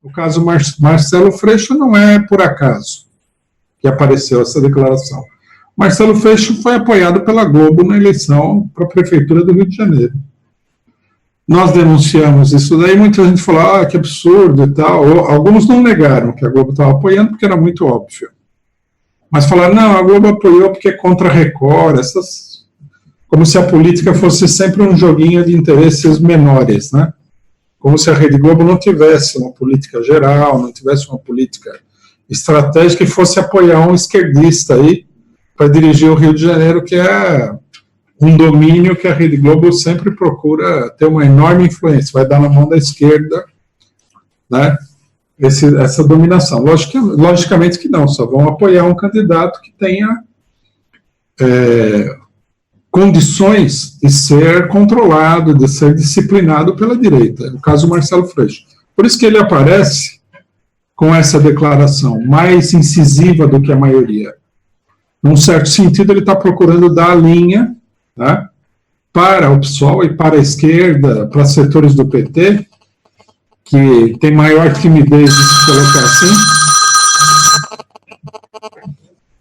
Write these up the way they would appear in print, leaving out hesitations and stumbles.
O caso Marcelo Freixo não é por acaso que apareceu essa declaração. Marcelo Freixo foi apoiado pela Globo na eleição para a Prefeitura do Rio de Janeiro. Nós denunciamos isso daí, muita gente falou, que absurdo e tal. Alguns não negaram que a Globo estava apoiando, porque era muito óbvio. Mas falaram, não, a Globo apoiou porque é contra a Record, como se a política fosse sempre um joguinho de interesses menores, né? Como se a Rede Globo não tivesse uma política geral, não tivesse uma política estratégica e fosse apoiar um esquerdista aí para dirigir o Rio de Janeiro, que é um domínio que a Rede Globo sempre procura ter uma enorme influência, vai dar na mão da esquerda, né, essa dominação. Logicamente que não, só vão apoiar um candidato que tenha condições de ser controlado, de ser disciplinado pela direita, no caso Marcelo Freixo. Por isso que ele aparece com essa declaração mais incisiva do que a maioria. Num certo sentido, ele está procurando dar a linha, né, para o PSOL e para a esquerda, para setores do PT, que tem maior timidez de se colocar assim.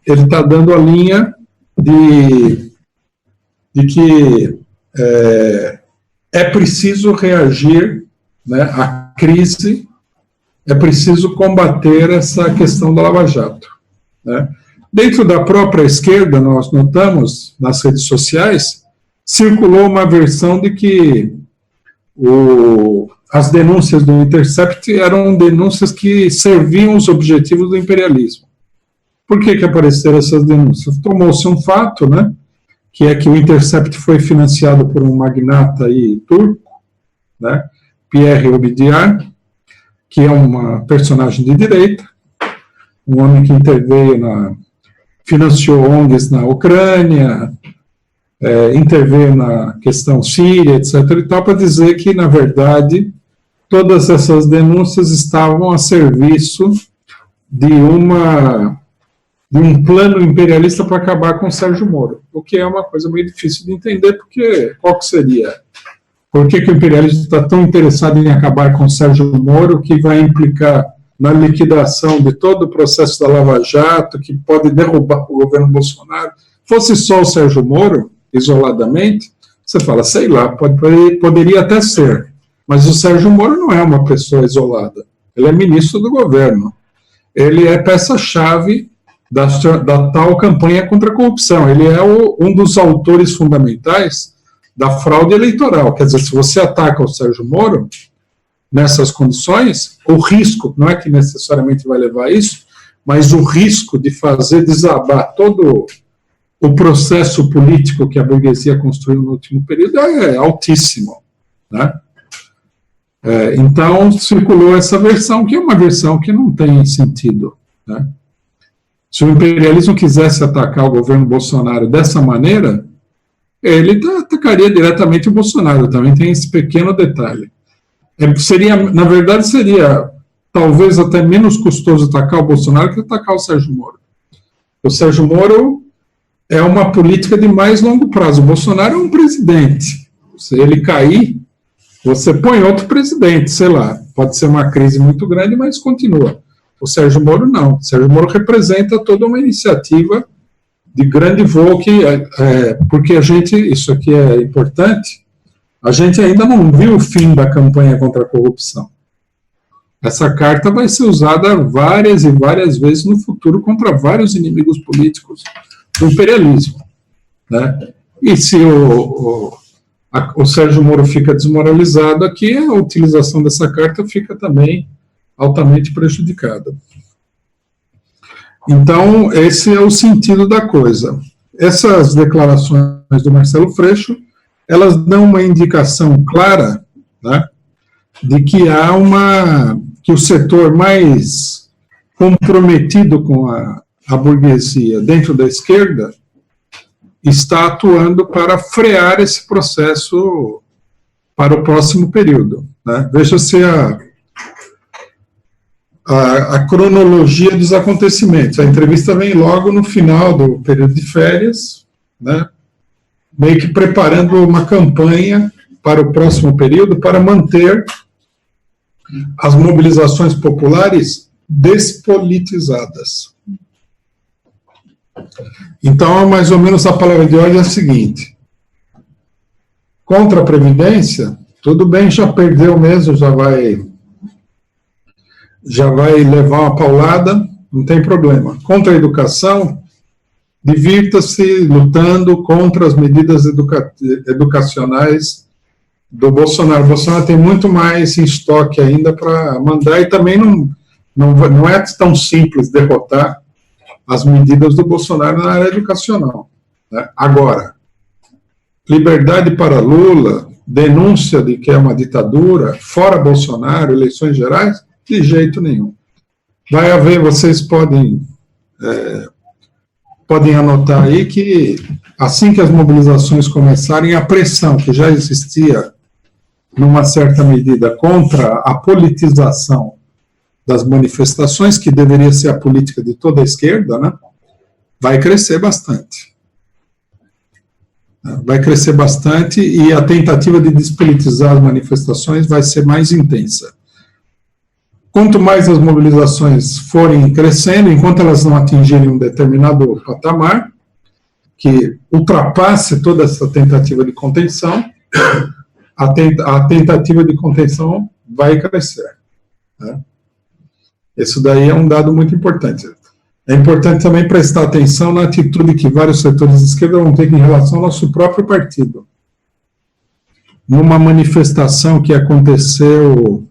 Ele está dando a linha de que é preciso reagir, né, à crise, é preciso combater essa questão da Lava Jato, né. Dentro da própria esquerda, nós notamos, nas redes sociais, circulou uma versão de que as denúncias do Intercept eram denúncias que serviam os objetivos do imperialismo. Por que apareceram essas denúncias? Tomou-se um fato, né, que é que o Intercept foi financiado por um magnata aí turco, né, Pierre Omidyar, que é uma personagem de direita, um homem que financiou ONGs na Ucrânia, interveio na questão síria, etc. e tal, para dizer que, na verdade, todas essas denúncias estavam a serviço de um plano imperialista para acabar com o Sérgio Moro, o que é uma coisa meio difícil de entender, porque qual que seria? Por que o imperialismo está tão interessado em acabar com o Sérgio Moro, que vai implicar na liquidação de todo o processo da Lava Jato, que pode derrubar o governo Bolsonaro? Fosse só o Sérgio Moro, isoladamente, você fala, sei lá, poderia até ser, mas o Sérgio Moro não é uma pessoa isolada, ele é ministro do governo, ele é peça-chave da tal campanha contra a corrupção, ele é um dos autores fundamentais da fraude eleitoral. Quer dizer, se você ataca o Sérgio Moro nessas condições, o risco, não é que necessariamente vai levar a isso, mas o risco de fazer desabar todo o processo político que a burguesia construiu no último período é altíssimo, né? Então, circulou essa versão, que é uma versão que não tem sentido, né? Se o imperialismo quisesse atacar o governo Bolsonaro dessa maneira, ele atacaria diretamente o Bolsonaro, também tem esse pequeno detalhe. Na verdade, seria talvez até menos custoso atacar o Bolsonaro que atacar o Sérgio Moro. O Sérgio Moro é uma política de mais longo prazo. O Bolsonaro é um presidente. Se ele cair, você põe outro presidente, sei lá. Pode ser uma crise muito grande, mas continua. O Sérgio Moro não. O Sérgio Moro representa toda uma iniciativa de grande voo, porque isso aqui é importante, a gente ainda não viu o fim da campanha contra a corrupção. Essa carta vai ser usada várias e várias vezes no futuro contra vários inimigos políticos do imperialismo, né? E se o Sérgio Moro fica desmoralizado aqui, a utilização dessa carta fica também altamente prejudicada. Então, esse é o sentido da coisa. Essas declarações do Marcelo Freixo, elas dão uma indicação clara, né, de que que o setor mais comprometido com a burguesia dentro da esquerda está atuando para frear esse processo para o próximo período, né? Veja-se a cronologia dos acontecimentos. A entrevista vem logo no final do período de férias, né, meio que preparando uma campanha para o próximo período para manter as mobilizações populares despolitizadas. Então, mais ou menos, a palavra de ordem é a seguinte: contra a Previdência, tudo bem, já perdeu mesmo, já vai levar uma paulada, não tem problema. Contra a educação, divirta-se lutando contra as medidas educacionais do Bolsonaro. O Bolsonaro tem muito mais em estoque ainda para mandar, e também não é tão simples derrotar as medidas do Bolsonaro na área educacional, né? Agora, liberdade para Lula, denúncia de que é uma ditadura, fora Bolsonaro, eleições gerais, de jeito nenhum. Vai haver, vocês podem anotar aí que assim que as mobilizações começarem, a pressão que já existia numa certa medida contra a politização das manifestações, que deveria ser a política de toda a esquerda, né, vai crescer bastante. Vai crescer bastante, e a tentativa de despolitizar as manifestações vai ser mais intensa. Quanto mais as mobilizações forem crescendo, enquanto elas não atingirem um determinado patamar, que ultrapasse toda essa tentativa de contenção, a tentativa de contenção vai crescer, né? Isso daí é um dado muito importante. É importante também prestar atenção na atitude que vários setores de esquerda vão ter em relação ao nosso próprio partido. Numa manifestação que aconteceu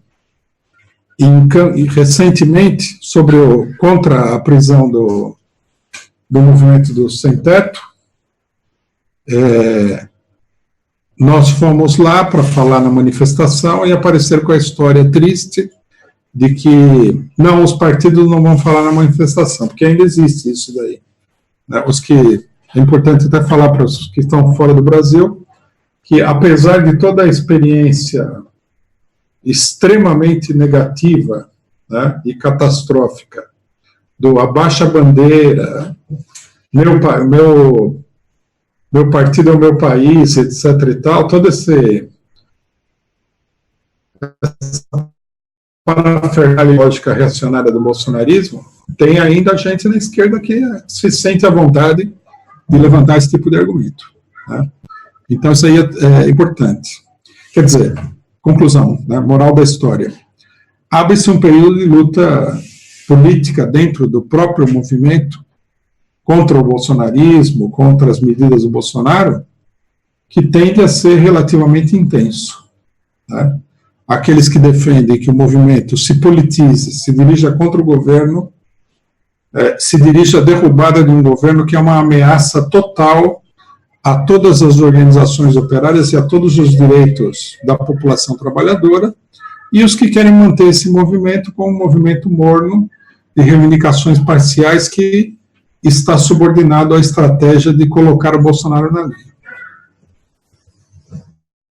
recentemente contra a prisão do movimento do Sem Teto, nós fomos lá para falar na manifestação e aparecer com a história triste de que os partidos não vão falar na manifestação, porque ainda existe isso daí, né? É importante até falar para os que estão fora do Brasil, que apesar de toda a experiência extremamente negativa, né, e catastrófica do abaixa a bandeira, meu partido é o meu país, etc. e tal, toda essa lógica reacionária do bolsonarismo, tem ainda gente na esquerda que se sente à vontade de levantar esse tipo de argumento, né? Então, isso aí é importante. Quer dizer, conclusão, né, moral da história. Abre-se um período de luta política dentro do próprio movimento contra o bolsonarismo, contra as medidas do Bolsonaro, que tende a ser relativamente intenso, né? Aqueles que defendem que o movimento se politize, se dirija contra o governo, se dirige à derrubada de um governo que é uma ameaça total a todas as organizações operárias e a todos os direitos da população trabalhadora, e os que querem manter esse movimento como um movimento morno de reivindicações parciais que está subordinado à estratégia de colocar o Bolsonaro na linha.